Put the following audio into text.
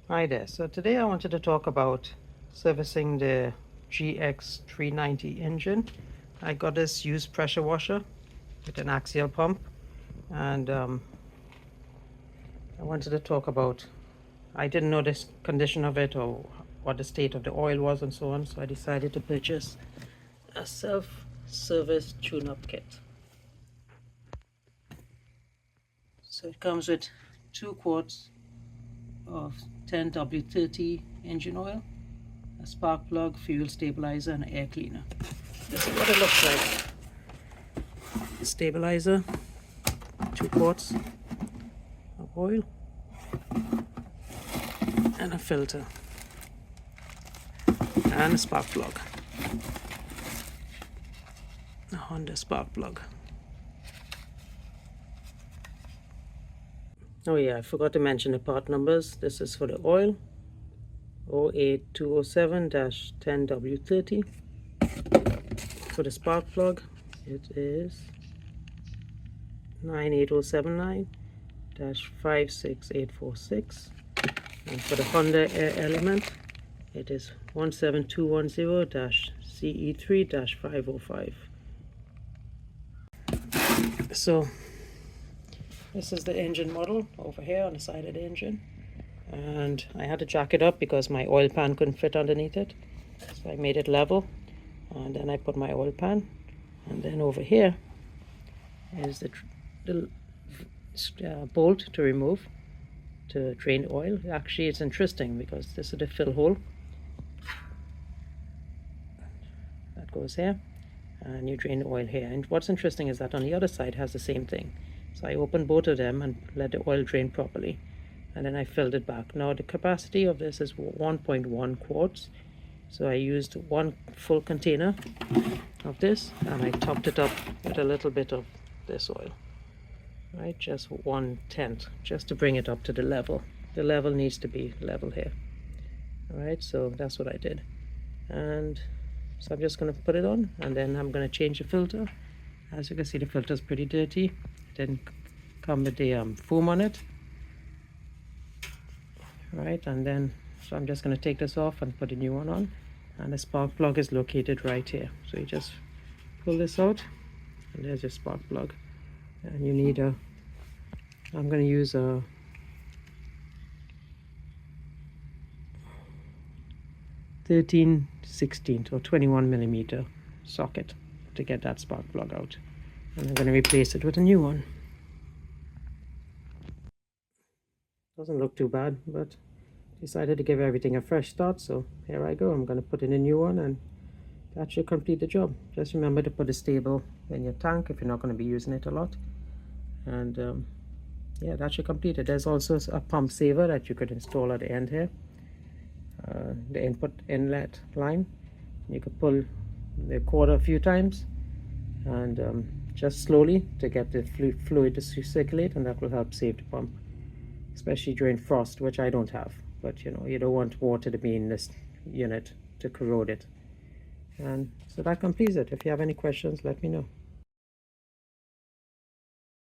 Hi there. So today I wanted to talk about servicing the GX390 engine. I got this used pressure washer with an axial pump, and I wanted to talk about, I didn't know this condition of it or what the state of the oil was and so on, so I decided to purchase a self-service tune-up kit. So it comes with 2 quarts of 10W30 engine oil, a spark plug, fuel stabilizer, and air cleaner. This is what it looks like. The stabilizer, 2 quarts of oil, and a filter, and a spark plug, a Honda spark plug. Oh yeah, I forgot to mention the part numbers. This is for the oil, 08207-10W30. For the spark plug, it is 98079-56846. And for the Honda air element, it is 17210-CE3-505. So this is the engine model over here on the side of the engine, and I had to jack it up because my oil pan couldn't fit underneath it, so I made it level, and then I put my oil pan, and then over here is the bolt to remove to drain oil. Actually, it's interesting because this is the fill hole that goes here, and you drain the oil here. And what's interesting is that on the other side has the same thing. So I opened both of them and let the oil drain properly, and then I filled it back. Now the capacity of this is 1.1 quarts, so I used 1 full container of this, and I topped it up with a little bit of this oil, right, just 1/10, just to bring it up to the level. The level needs to be level here. All right, so that's what I did. And so I'm just going to put it on, and then I'm going to change the filter. As you can see, the filter is pretty dirty. It didn't come with the foam on it. Right, and then so I'm just going to take this off and put a new one on. And the spark plug is located right here. So you just pull this out, and there's your spark plug. And you need a, I'm going to use a 13/16 or 21mm socket to get that spark plug out, and I'm going to replace it with a new one. Doesn't look too bad, but decided to give everything a fresh start, so here I go. I'm going to put in a new one, and that should complete the job. Just remember to put a stable in your tank if you're not going to be using it a lot, and yeah, that should complete it. There's also a pump saver that you could install at the end here, the inlet line. You could pull the cord a few times, and just slowly to get the fluid to circulate, and that will help save the pump, especially during frost, which I don't have. But you know, you don't want water to be in this unit to corrode it. And so that completes it. If you have any questions, let me know.